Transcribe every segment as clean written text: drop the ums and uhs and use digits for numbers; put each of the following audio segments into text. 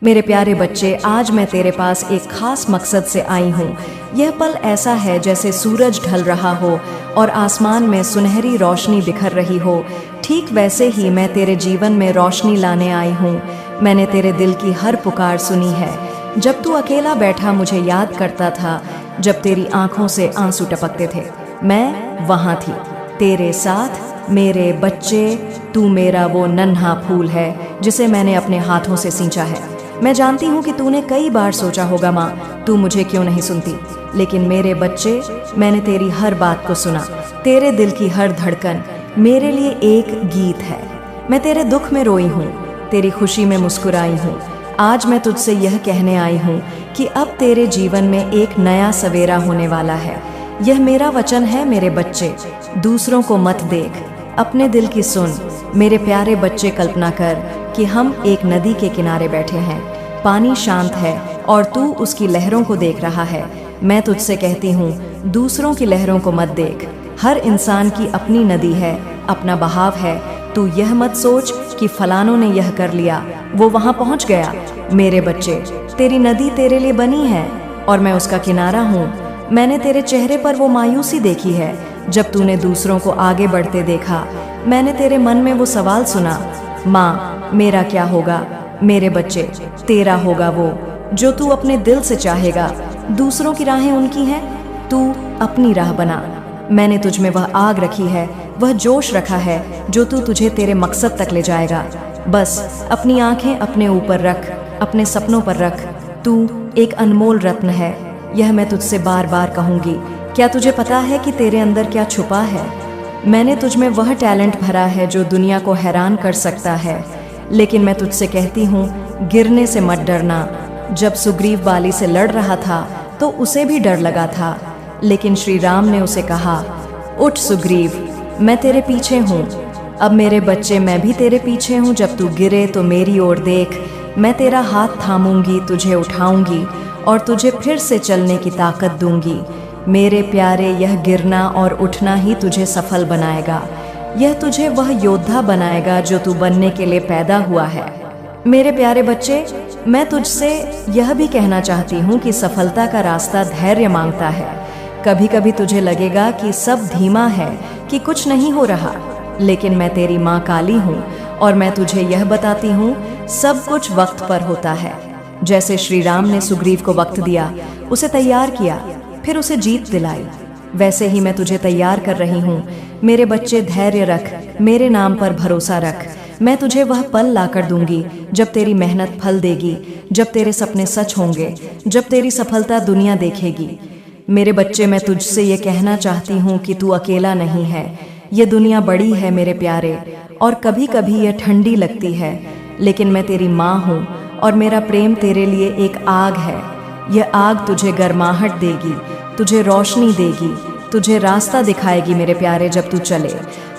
मेरे प्यारे बच्चे, आज मैं तेरे पास एक खास मकसद से आई हूँ। यह पल ऐसा है जैसे सूरज ढल रहा हो और आसमान में सुनहरी रोशनी बिखर रही हो। ठीक वैसे ही मैं तेरे जीवन में रोशनी लाने आई हूँ। मैंने तेरे दिल की हर पुकार सुनी है। जब तू अकेला बैठा मुझे याद करता था, जब तेरी आंखों से आंसू टपकते थे, मैं वहाँ थी तेरे साथ। मेरे बच्चे, तू मेरा वो नन्हा फूल है जिसे मैंने अपने हाथों से सींचा है। मैं जानती हूँ कि तूने कई बार सोचा होगा, माँ तू मुझे क्यों नहीं सुनती, लेकिन मेरे बच्चे, मैंने तेरी हर बात को सुना। तेरे दिल की हर धड़कन मेरे लिए एक गीत है। मैं तेरे दुख में रोई हूँ, तेरी खुशी में मुस्कुराई हूँ। आज मैं तुझसे यह कहने आई हूँ कि अब तेरे जीवन में एक नया सवेरा होने वाला है। यह मेरा वचन है मेरे बच्चे। दूसरों को मत देख, अपने दिल की सुन। मेरे प्यारे बच्चे, कल्पना कर कि हम एक नदी के किनारे बैठे हैं। पानी शांत है और तू उसकी लहरों को देख रहा है। मैं तुझसे कहती हूँ, दूसरों की लहरों को मत देख। हर इंसान की अपनी नदी है, अपना बहाव है। तू यह मत सोच कि फलानों ने यह कर लिया, वो वहाँ पहुँच गया। मेरे बच्चे, तेरी नदी तेरे लिए बनी है और मैं उसका किनारा हूँ। मैंने तेरे चेहरे पर वो मायूसी देखी है जब तूने दूसरों को आगे बढ़ते देखा। मैंने तेरे मन में वो सवाल सुना, माँ मेरा क्या होगा। मेरे बच्चे, तेरा होगा वो जो तू अपने दिल से चाहेगा। दूसरों की राहें उनकी हैं, तू अपनी राह बना। मैंने तुझ में वह आग रखी है, वह जोश रखा है जो तुझे तेरे मकसद तक ले जाएगा। बस अपनी आंखें अपने ऊपर रख, अपने सपनों पर रख। तू एक अनमोल रत्न है, यह मैं तुझसे बार बार कहूँगी। क्या तुझे पता है कि तेरे अंदर क्या छुपा है? मैंने तुझ में वह टैलेंट भरा है जो दुनिया को हैरान कर सकता है। लेकिन मैं तुझसे कहती हूँ, गिरने से मत डरना। जब सुग्रीव बाली से लड़ रहा था तो उसे भी डर लगा था, लेकिन श्री राम ने उसे कहा, उठ सुग्रीव, मैं तेरे पीछे हूँ। अब मेरे बच्चे, मैं भी तेरे पीछे हूँ। जब तू गिरे तो मेरी ओर देख, मैं तेरा हाथ थामूंगी, तुझे उठाऊंगी और तुझे फिर से चलने की ताकत दूंगी। मेरे प्यारे, यह गिरना और उठना ही तुझे सफल बनाएगा। यह तुझे वह योद्धा बनाएगा जो तू बनने के लिए पैदा हुआ है। मेरे प्यारे बच्चे, मैं तुझसे यह भी कहना चाहती हूँ कि सफलता का रास्ता धैर्य मांगता है। कभी कभी तुझे लगेगा कि सब धीमा है, कि कुछ नहीं हो रहा, लेकिन मैं तेरी माँ काली हूँ और मैं तुझे यह बताती हूँ, सब कुछ वक्त पर होता है। जैसे श्री राम ने सुग्रीव को वक्त दिया, उसे तैयार किया, फिर उसे जीत दिलाई, वैसे ही मैं तुझे तैयार कर रही हूँ। मेरे बच्चे, धैर्य रख, मेरे नाम पर भरोसा रख। मैं तुझे वह पल लाकर दूंगी जब तेरी मेहनत फल देगी, जब तेरे सपने सच होंगे, जब तेरी सफलता दुनिया देखेगी। मेरे बच्चे, मैं तुझसे ये कहना चाहती हूँ कि तू अकेला नहीं है। ये दुनिया बड़ी है मेरे प्यारे, और कभी कभी यह ठंडी लगती है, लेकिन मैं तेरी माँ हूँ और मेरा प्रेम तेरे लिए एक आग है। यह आग तुझे गर्माहट देगी, तुझे रोशनी देगी, तुझे रास्ता दिखाएगी। मेरे प्यारे, जब तू चले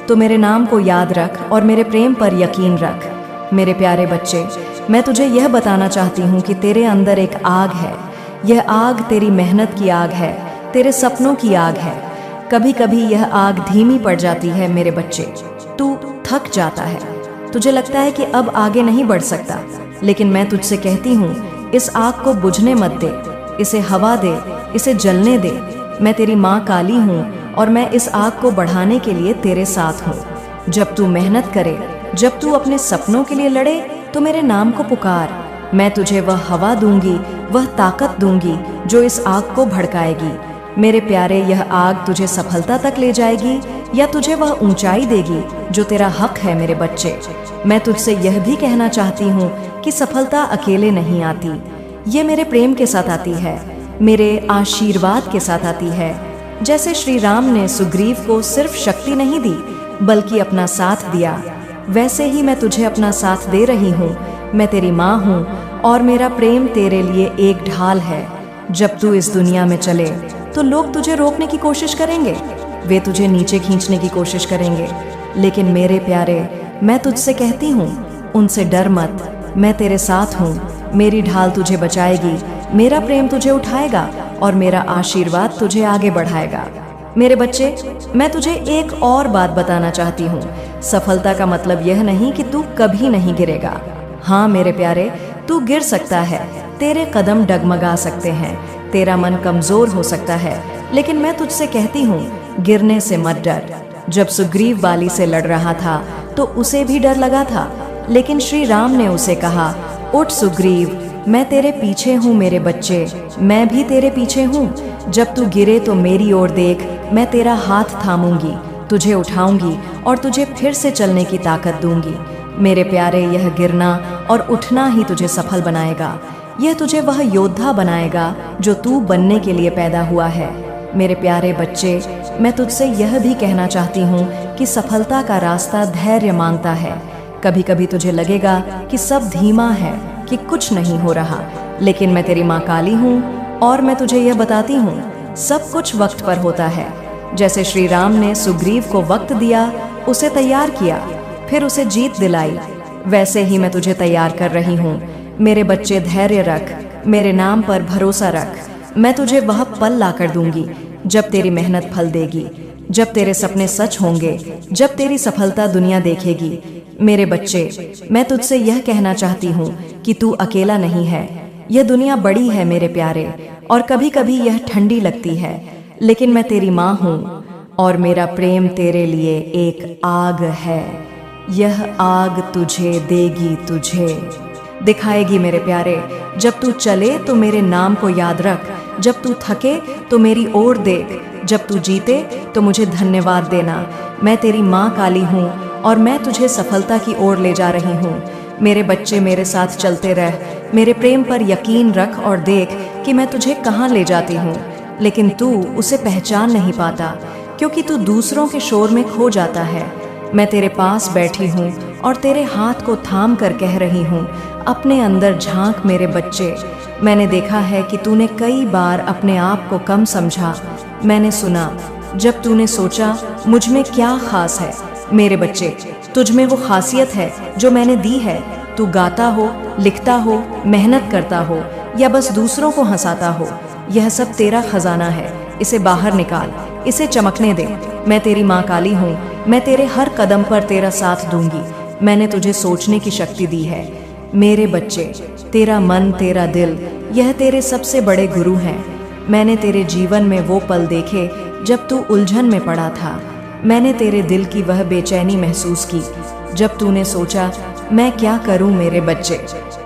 तो मेरे नाम को याद रख और मेरे प्रेम पर यकीन रख। मेरे प्यारे बच्चे, मैं तुझे यह बताना चाहती हूँ कि तेरे अंदर एक आग है। यह आग तेरी मेहनत की आग है, तेरे सपनों की आग है। कभी कभी यह आग धीमी पड़ जाती है मेरे बच्चे, तू थक जाता है, तुझे लगता है कि अब आगे नहीं बढ़ सकता, लेकिन मैं तुझसे कहती हूँ, इस आग को बुझने मत दे, इसे हवा दे, इसे जलने दे। मैं तेरी माँ काली हूँ और मैं इस आग को बढ़ाने के लिए तेरे साथ हूँ। जब तू मेहनत करे, जब तू अपने सपनों के लिए लड़े, तो मेरे नाम को पुकार। मैं तुझे वह हवा दूंगी, वह ताकत दूंगी जो इस आग को भड़काएगी। मेरे प्यारे, यह आग तुझे सफलता तक ले जाएगी या तुझे वह ऊंचाई देगी जो तेरा हक है। मेरे बच्चे, मैं तुझसे यह भी कहना चाहती हूँ कि सफलता अकेले नहीं आती, ये मेरे प्रेम के साथ आती है, मेरे आशीर्वाद के साथ आती है। जैसे श्री राम ने सुग्रीव को सिर्फ शक्ति नहीं दी, बल्कि अपना साथ दिया, वैसे ही मैं तुझे अपना साथ दे रही हूँ। मैं तेरी माँ हूँ और मेरा प्रेम तेरे लिए एक ढाल है। जब तू इस दुनिया में चले तो लोग तुझे रोकने की कोशिश करेंगे, वे तुझे नीचे खींचने की कोशिश करेंगे, लेकिन मेरे प्यारे, मैं तुझसे कहती हूँ, उनसे डर मत। मैं तेरे साथ हूँ, मेरी ढाल तुझे बचाएगी, मेरा प्रेम तुझे उठाएगा और मेरा आशीर्वाद तुझे आगे बढ़ाएगा। मेरे बच्चे, मैं तुझे एक और बात बताना चाहती हूँ। सफलता का मतलब यह नहीं कि तू कभी नहीं गिरेगा। हाँ मेरे प्यारे, तू गिर सकता है, तेरे कदम डगमगा सकते हैं, तेरा मन कमजोर हो सकता है, लेकिन मैं तुझसे कहती हूँ, गिरने से मत डर। जब सुग्रीव बाली से लड़ रहा था तो उसे भी डर लगा था, लेकिन श्री राम ने उसे कहा, उठ सुग्रीव, मैं तेरे पीछे हूँ मेरे बच्चे, मैं भी तेरे पीछे हूँ। जब तू गिरे तो मेरी ओर देख, मैं तेरा हाथ थामूंगी, तुझे उठाऊंगी और तुझे फिर से चलने की ताकत दूंगी। मेरे प्यारे, यह गिरना और उठना ही तुझे सफल बनाएगा। यह तुझे वह योद्धा बनाएगा जो तू बनने के लिए पैदा हुआ है। मेरे प्यारे बच्चे, मैं तुझसे यह भी कहना चाहती हूँ कि सफलता का रास्ता धैर्य मांगता है। कभी कभी तुझे लगेगा कि सब धीमा है, कि कुछ नहीं हो रहा, लेकिन मैं तेरी माँ काली हूँ और मैं तुझे यह बताती हूँ, सब कुछ वक्त पर होता है। जैसे श्री राम ने सुग्रीव को वक्त दिया, उसे तैयार किया, फिर उसे जीत दिलाई, वैसे ही मैं तुझे तैयार कर रही हूँ। मेरे बच्चे, धैर्य रख, मेरे नाम पर भरोसा रख। मैं तुझे वह पल ला कर दूंगी जब तेरी मेहनत फल देगी, जब तेरे सपने सच होंगे, जब तेरी सफलता दुनिया देखेगी। मेरे बच्चे, मैं तुझसे यह कहना चाहती हूँ कि तू अकेला नहीं है। यह दुनिया बड़ी है मेरे प्यारे, और कभी कभी यह ठंडी लगती है, लेकिन मैं तेरी माँ हूँ और मेरा प्रेम तेरे लिए एक आग है। यह आग तुझे देगी, तुझे दिखाएगी मेरे प्यारे। जब तू चले तो मेरे नाम को याद रख, जब तू थके तो मेरी ओर देख, जब तू जीते तो मुझे धन्यवाद देना। मैं तेरी माँ काली हूँ और मैं तुझे सफलता की ओर ले जा रही हूँ। मेरे बच्चे, मेरे साथ चलते रह, मेरे प्रेम पर यकीन रख और देख कि मैं तुझे कहाँ ले जाती हूँ। लेकिन तू उसे पहचान नहीं पाता, क्योंकि तू दूसरों के शोर में खो जाता है। मैं तेरे पास बैठी हूँ और तेरे हाथ को थाम कर कह रही हूँ, अपने अंदर झांक मेरे बच्चे। मैंने देखा है कि तूने कई बार अपने आप को कम समझा। मैंने सुना जब तूने सोचा मुझ में क्या खास है। मेरे बच्चे, तुझ में वो खासियत है जो मैंने दी है। तू गाता हो, लिखता हो, मेहनत करता हो या बस दूसरों को हंसाता हो, यह सब तेरा खजाना है। इसे बाहर निकाल, इसे चमकने दे। मैं तेरी माँ काली हूँ, मैं तेरे हर कदम पर तेरा साथ दूंगी। मैंने तुझे सोचने की शक्ति दी है। मेरे बच्चे, तेरा मन, तेरा दिल, यह तेरे सबसे बड़े गुरु हैं। मैंने तेरे जीवन में वो पल देखे जब तू उलझन में पड़ा था। मैंने तेरे दिल की वह बेचैनी महसूस की जब तूने सोचा मैं क्या करूं। मेरे बच्चे,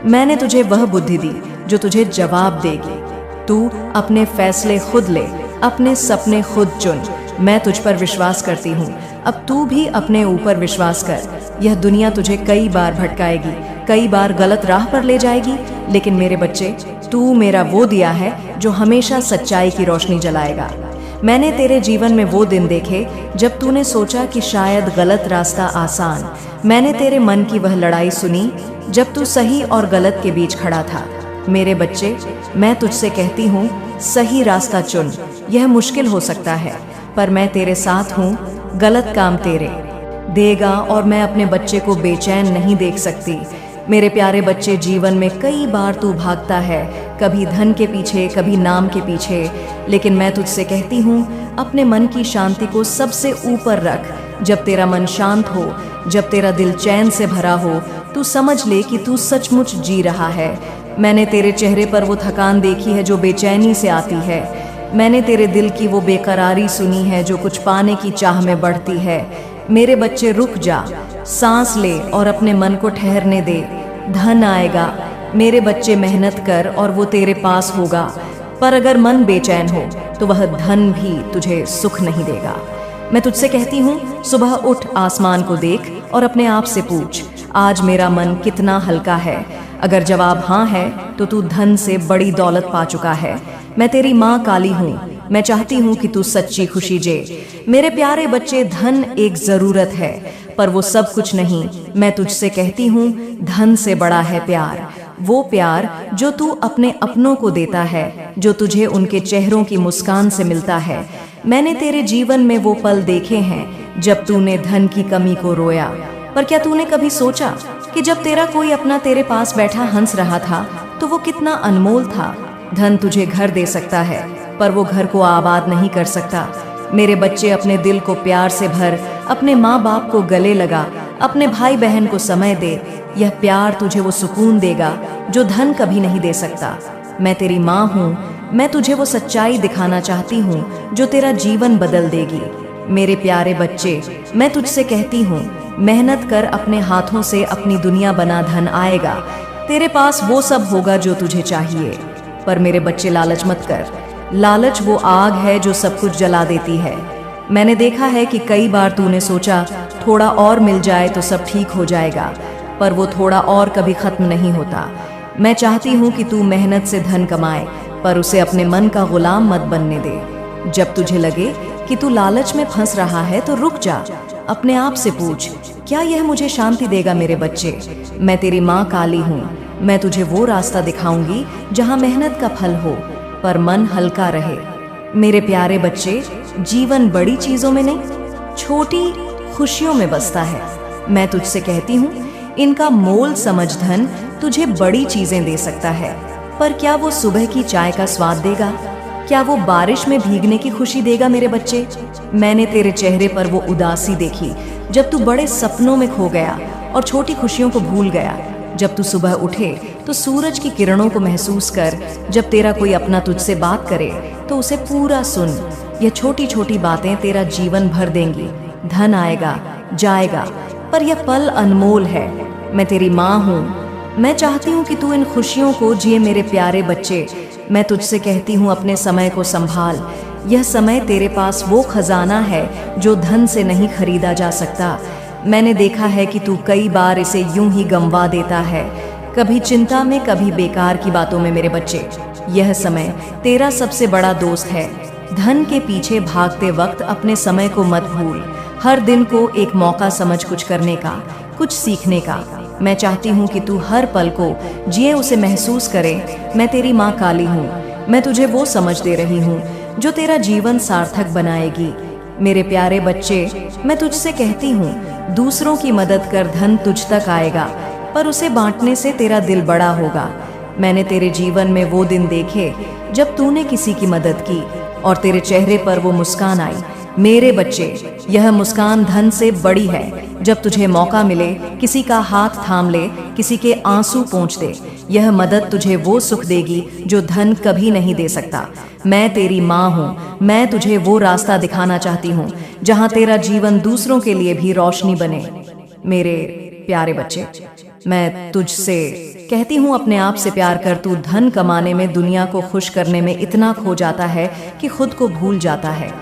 मैंने तुझे वह बुद्धि दी जो तुझे जवाब देगी। तू अपने फैसले खुद ले, अपने सपने खुद चुन। मैं तुझ पर विश्वास करती हूँ, अब तू भी अपने ऊपर विश्वास कर। यह दुनिया तुझे कई बार भटकाएगी, कई बार गलत राह पर ले जाएगी, लेकिन मेरे बच्चे, तू मेरा वो दिया है जो हमेशा सच्चाई की रोशनी जलाएगा। मैंने तेरे जीवन में वो दिन देखे जब तूने सोचा कि शायद गलत रास्ता आसान। मैंने तेरे मन की वह लड़ाई सुनी जब तू सही और गलत के बीच खड़ा था। मेरे बच्चे, मैं तुझसे कहती हूँ, सही रास्ता चुन। यह मुश्किल हो सकता है, पर मैं तेरे साथ हूँ। गलत काम तेरे देगा और मैं अपने बच्चे को बेचैन नहीं देख सकती। मेरे प्यारे बच्चे, जीवन में कई बार तू भागता है, कभी धन के पीछे, कभी नाम के पीछे, लेकिन मैं तुझसे कहती हूँ, अपने मन की शांति को सबसे ऊपर रख। जब तेरा मन शांत हो, जब तेरा दिल चैन से भरा हो, तू समझ ले कि तू सचमुच जी रहा है। मैंने तेरे चेहरे पर वो थकान देखी है जो बेचैनी से आती है। मैंने तेरे दिल की वो बेकरारी सुनी है जो कुछ पाने की चाह में बढ़ती है। मेरे बच्चे, रुक जा, सांस ले और अपने मन को ठहरने दे। धन आएगा मेरे बच्चे, मेहनत कर और वो तेरे पास होगा। पर अगर मन बेचैन हो तो वह धन भी तुझे सुख नहीं देगा। मैं तुझसे कहती हूँ, सुबह उठ, आसमान को देख और अपने आप से पूछ, आज मेरा मन कितना हल्का है। अगर जवाब हाँ है तो तू धन से बड़ी दौलत पा चुका है। मैं तेरी माँ काली हूँ, मैं चाहती हूँ कि तू सच्ची खुशी जे। मेरे प्यारे बच्चे, धन एक जरूरत है, पर वो सब कुछ नहीं। मैं तुझसे कहती हूँ, धन से बड़ा है प्यार। वो प्यार जो तू अपने अपनों को देता है, जो तुझे उनके चेहरों की मुस्कान से मिलता है। मैंने तेरे जीवन में वो पल देखे हैं जब तूने धन की कमी को रोया। पर क्या तूने कभी सोचा कि जब तेरा कोई अपना तेरे पास बैठा हंस रहा था तो वो कितना अनमोल था। धन तुझे घर दे सकता है, पर वो घर को आबाद नहीं कर सकता। मेरे बच्चे, अपने दिल को प्यार से भर, अपने माँ बाप को गले लगा, अपने भाई बहन को समय दे। यह प्यार तुझे वो सुकून देगा जो धन कभी नहीं दे सकता। मैं तेरी माँ हूँ, मैं तुझे वो सच्चाई दिखाना चाहती हूँ जो तेरा जीवन बदल देगी। मेरे प्यारे बच्चे, मैं तुझसे कहती हूँ, मेहनत कर, अपने हाथों से अपनी दुनिया बना, धन आएगा, तेरे पास वो सब होगा जो तुझे चाहिए। पर मेरे बच्चे, लालच मत कर। लालच वो आग है जो सब कुछ जला देती है। मैंने देखा है कि कई बार तूने सोचा थोड़ा और मिल जाए तो सब ठीक हो जाएगा, पर वो थोड़ा और कभी खत्म नहीं होता। मैं चाहती हूँ कि तू मेहनत से धन कमाए, पर उसे अपने मन का गुलाम मत बनने दे। जब तुझे लगे कि तू लालच में फंस रहा है तो रुक जा, अपने आप से पूछ, क्या यह मुझे शांति देगा? मेरे बच्चे, मैं तेरी माँ काली हूँ। मैं तुझे वो रास्ता दिखाऊंगी जहाँ मेहनत का फल हो, पर मन हल्का रहे। मेरे प्यारे बच्चे, जीवन बड़ी चीजों में नहीं, छोटी खुशियों में बसता है। मैं तुझसे कहती हूँ, इनका मोल समझ। धन तुझे बड़ी चीजें दे सकता है, पर क्या वो सुबह की चाय का स्वाद देगा? क्या वो बारिश में भीगने की खुशी देगा? मेरे बच्चे, मैंने तेरे चेहरे पर वो उदासी देखी जब तू बड़े सपनों में खो गया और छोटी खुशियों को भूल गया। जब तू सुबह उठे तो सूरज की किरणों को महसूस कर। जब तेरा कोई अपना तुझसे बात करे तो उसे पूरा सुन। यह छोटी छोटी बातें तेरा जीवन भर देंगी। धन आएगा जाएगा, पर यह पल अनमोल है। मैं तेरी माँ हूँ, मैं चाहती हूँ कि तू इन खुशियों को जिए। मेरे प्यारे बच्चे, मैं तुझसे कहती हूँ, अपने समय को संभाल। यह समय तेरे पास वो खजाना है जो धन से नहीं खरीदा जा सकता। मैंने देखा है कि तू कई बार इसे यूं ही गंवा देता है, कभी चिंता में, कभी बेकार की बातों में। मेरे बच्चे, यह समय तेरा सबसे बड़ा दोस्त है। धन के पीछे भागते वक्त अपने समय को मत भूल। हर दिन को एक मौका समझ कुछ करने का, कुछ सीखने का। मैं चाहती हूँ कि तू हर पल को जिए, उसे महसूस करे। मैं तेरी माँ काली हूँ, मैं तुझे वो समझ दे रही हूँ जो तेरा जीवन सार्थक बनाएगी। मेरे प्यारे बच्चे, मैं तुझसे कहती हूँ, दूसरों की मदद कर, धन तुझ तक आएगा, पर उसे बांटने से तेरा दिल बड़ा होगा। मैंने तेरे जीवन में वो दिन देखे जब तूने किसी की मदद की और तेरे चेहरे पर वो मुस्कान आई। मेरे बच्चे, यह मुस्कान धन से बड़ी है। जब तुझे मौका मिले, किसी का हाथ थाम ले, किसी के आंसू पोंछ दे, यह मदद तुझे वो सुख देगी जो धन कभी नहीं दे सकता। मैं तेरी माँ हूँ, मैं तुझे वो रास्ता दिखाना चाहती हूँ जहाँ तेरा जीवन दूसरों के लिए भी रोशनी बने। मेरे प्यारे बच्चे, मैं तुझसे कहती हूँ, अपने आप से प्यार कर। तू धन कमाने में, दुनिया को खुश करने में इतना खो जाता है कि खुद को भूल जाता है।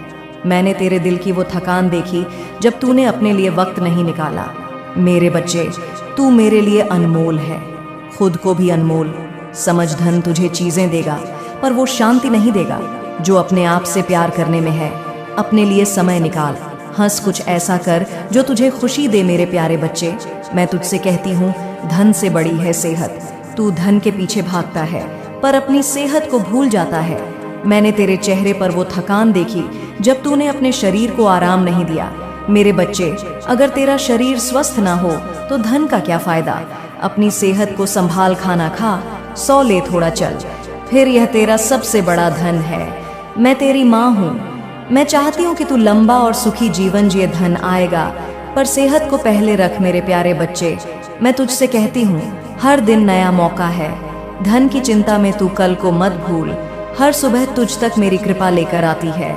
मैंने तेरे दिल की वो थकान देखी जब तूने अपने लिए वक्त नहीं निकाला। मेरे बच्चे, तू मेरे लिए अनमोल है, खुद को भी अनमोल समझ। धन तुझे चीजें देगा, पर वो शांति नहीं देगा जो अपने आप से प्यार करने में है। अपने लिए समय निकाल, हंस, कुछ ऐसा कर जो तुझे खुशी दे। मेरे प्यारे बच्चे, मैं तुझसे कहती हूँ, धन से बड़ी है सेहत। तू धन के पीछे भागता है पर अपनी सेहत को भूल जाता है। मैंने तेरे चेहरे पर वो थकान देखी जब तूने अपने शरीर को आराम नहीं दिया। मेरे बच्चे, अगर तेरा शरीर स्वस्थ ना हो तो धन का क्या फायदा? अपनी सेहत को संभाल, खाना खा, सो ले, थोड़ा चल, फिर यह तेरा सबसे बड़ा धन है। मैं तेरी माँ हूँ, मैं चाहती हूँ कि तू लंबा और सुखी जीवन जिए। धन आएगा, पर सेहत को पहले रख। मेरे प्यारे बच्चे, मैं तुझसे कहती हूँ, हर दिन नया मौका है। धन की चिंता में तू कल को मत भूल। हर सुबह तुझ तक मेरी कृपा लेकर आती है।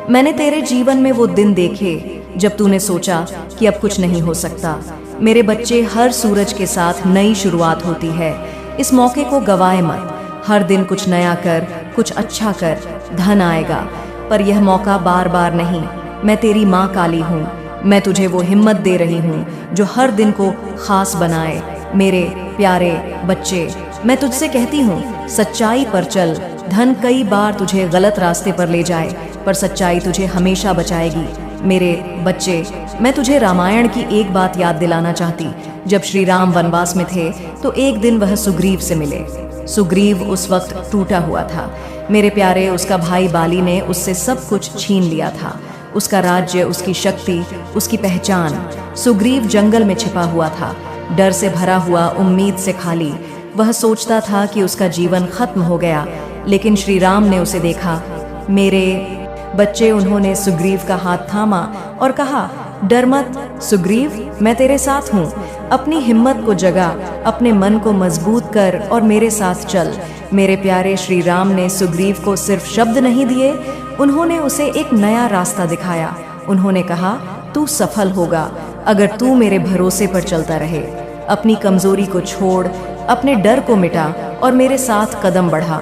मैंने तेरे जीवन में वो दिन देखे जब तूने सोचा कि अब कुछ नहीं हो सकता। मेरे बच्चे, हर सूरज के साथ नई शुरुआत होती है। इस मौके को गवाए मत। हर दिन कुछ नया कर, कुछ अच्छा कर, धन आएगा, पर यह मौका बार बार नहीं। मैं तेरी माँ काली हूँ, मैं तुझे वो हिम्मत दे रही हूँ जो हर दिन को खास बनाए। मेरे प्यारे बच्चे, मैं तुझसे कहती हूँ, सच्चाई पर चल। धन कई बार तुझे गलत रास्ते पर ले जाए, पर सच्चाई तुझे हमेशा बचाएगी। मेरे बच्चे, मैं तुझे रामायण की एक बात याद दिलाना चाहती। जब श्री राम वनवास में थे तो एक दिन वह सुग्रीव से मिले। सुग्रीव उस वक्त टूटा हुआ था। मेरे प्यारे, उसका भाई बाली ने उससे सब कुछ छीन लिया था, उसका राज्य, उसकी शक्ति, उसकी पहचान। सुग्रीव जंगल में छिपा हुआ था, डर से भरा हुआ, उम्मीद से खाली। वह सोचता था कि उसका जीवन खत्म हो गया, लेकिन श्री राम ने उसे देखा। मेरे बच्चे, उन्होंने सुग्रीव का हाथ थामा और कहा, डर मत सुग्रीव, मैं तेरे साथ हूँ। अपनी हिम्मत को जगा, अपने मन को मजबूत कर और मेरे साथ चल। मेरे प्यारे श्री राम ने सुग्रीव को सिर्फ शब्द नहीं दिए, उन्होंने उसे एक नया रास्ता दिखाया। उन्होंने कहा, तू सफल होगा अगर तू मेरे भरोसे पर चलता रहे। अपनी कमजोरी को छोड़, अपने डर को मिटा और मेरे साथ कदम बढ़ा।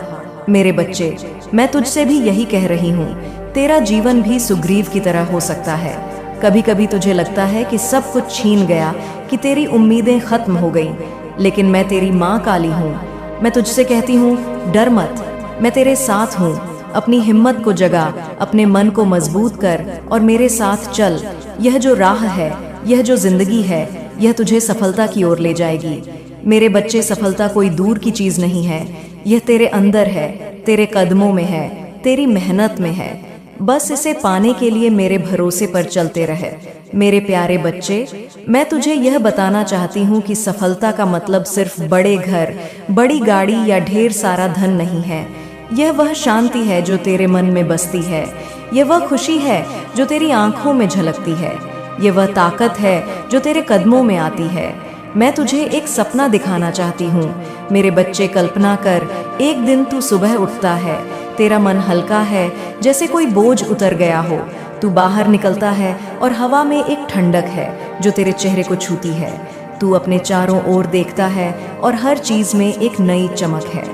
मेरे बच्चे, मैं तुझसे भी यही कह रही हूँ, तेरा जीवन भी सुग्रीव की तरह हो सकता है। कभी कभी तुझे लगता है कि सब कुछ छीन गया, कि तेरी उम्मीदें खत्म हो गईं, लेकिन मैं तेरी माँ काली हूँ। मैं तुझसे कहती हूँ, डर मत, मैं तेरे साथ हूँ। अपनी हिम्मत को जगा, अपने मन को मजबूत कर और मेरे साथ चल। यह जो राह है, यह जो जिंदगी है, यह तुझे सफलता की ओर ले जाएगी। मेरे बच्चे, सफलता कोई दूर की चीज नहीं है, यह तेरे अंदर है, तेरे कदमों में है, तेरी मेहनत में है। बस इसे पाने के लिए मेरे भरोसे पर चलते रहे। मेरे प्यारे बच्चे, मैं तुझे यह बताना चाहती हूँ कि सफलता का मतलब सिर्फ बड़े घर, बड़ी गाड़ी या ढेर सारा धन नहीं है। यह वह शांति है जो तेरे मन में बसती है। यह वह खुशी है जो तेरी आंखों में झलकती है। यह वह ताकत है जो तेरे कदमों में आती है। मैं तुझे एक सपना दिखाना चाहती हूँ। मेरे बच्चे, कल्पना कर, एक दिन तू सुबह उठता है, तेरा मन हल्का है, जैसे कोई बोझ उतर गया हो। तू बाहर निकलता है और हवा में एक ठंडक है जो तेरे चेहरे को छूती है। तू अपने चारों ओर देखता है और हर चीज में एक नई चमक है।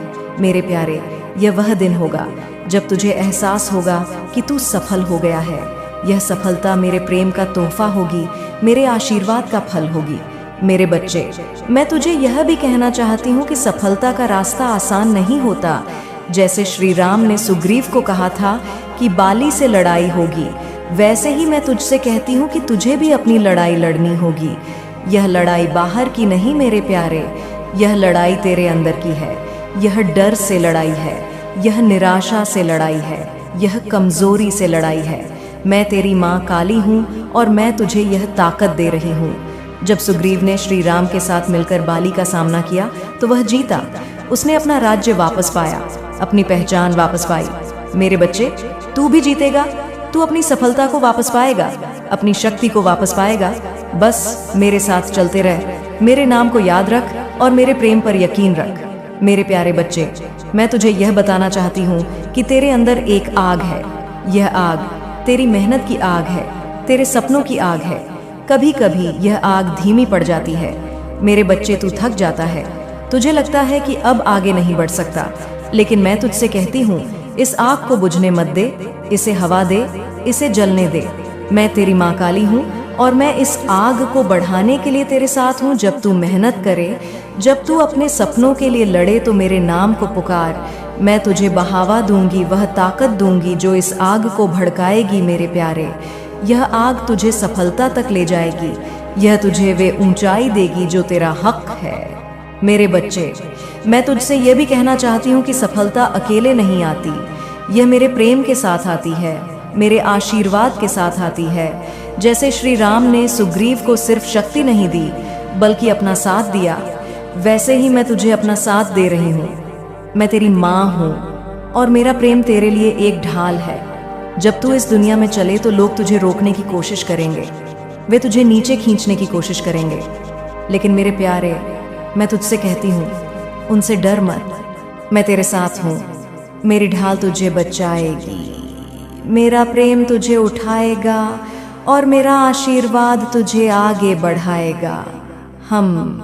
मेरे प्यारे, यह वह दिन होगा जब तुझे एहसास होगा कि तू सफल हो गया है। यह सफलता मेरे प्रेम का तोहफा होगी, मेरे आशीर्वाद का फल होगी। मेरे बच्चे, मैं तुझे यह भी कहना चाहती हूँ कि सफलता का रास्ता आसान नहीं होता। जैसे श्री राम ने सुग्रीव को कहा था कि बाली से लड़ाई होगी, वैसे ही मैं तुझसे कहती हूँ कि तुझे भी अपनी लड़ाई लड़नी होगी। यह लड़ाई बाहर की नहीं मेरे प्यारे, यह लड़ाई तेरे अंदर की है। यह डर से लड़ाई है, यह निराशा से लड़ाई है, यह कमजोरी से लड़ाई है। मैं तेरी माँ काली हूँ और मैं तुझे यह ताकत दे रही हूँ। जब सुग्रीव ने श्री राम के साथ मिलकर बाली का सामना किया तो वह जीता। उसने अपना राज्य वापस पाया, अपनी पहचान वापस पाई। मेरे बच्चे, तू भी जीतेगा। तू अपनी सफलता को वापस पाएगा, अपनी शक्ति को वापस पाएगा। बस मेरे साथ चलते रह, मेरे नाम को याद रख और मेरे प्रेम पर यकीन रख। मेरे प्यारे बच्चे, मैं तुझे यह बताना चाहती हूँ कि तेरे अंदर एक आग है। यह आग तेरी मेहनत की आग है, तेरे सपनों की आग है। कभी कभी यह आग धीमी पड़ जाती है। मेरे बच्चे, तू थक जाता है, तुझे लगता है कि अब आगे नहीं बढ़ सकता, लेकिन मैं तुझसे कहती हूँ, इस आग को बुझने मत दे, इसे हवा दे, इसे जलने दे। मैं तेरी माँ काली हूँ और मैं इस आग को बढ़ाने के लिए तेरे साथ हूँ। जब तू मेहनत करे, जब तू अपने सपनों के लिए लड़े, तो मेरे नाम को पुकार। मैं तुझे बढ़ावा दूंगी, वह ताकत दूंगी जो इस आग को भड़काएगी। मेरे प्यारे, यह आग तुझे सफलता तक ले जाएगी। यह तुझे वे ऊंचाई देगी जो तेरा हक है। मेरे बच्चे, मैं तुझसे यह भी कहना चाहती हूँ कि सफलता अकेले नहीं आती, यह मेरे प्रेम के साथ आती है, मेरे आशीर्वाद के साथ आती है। जैसे श्री राम ने सुग्रीव को सिर्फ शक्ति नहीं दी बल्कि अपना साथ दिया, वैसे ही मैं तुझे अपना साथ दे रही हूँ। मैं तेरी माँ हूँ और मेरा प्रेम तेरे लिए एक ढाल है। जब तू इस दुनिया में चले तो लोग तुझे रोकने की कोशिश करेंगे, वे तुझे नीचे खींचने की कोशिश करेंगे, लेकिन मेरे प्यारे, मैं तुझसे कहती हूँ, उनसे डर मत। मैं तेरे साथ हूँ, मेरी ढाल तुझे बचाएगी, मेरा प्रेम तुझे उठाएगा और मेरा आशीर्वाद तुझे आगे बढ़ाएगा। हम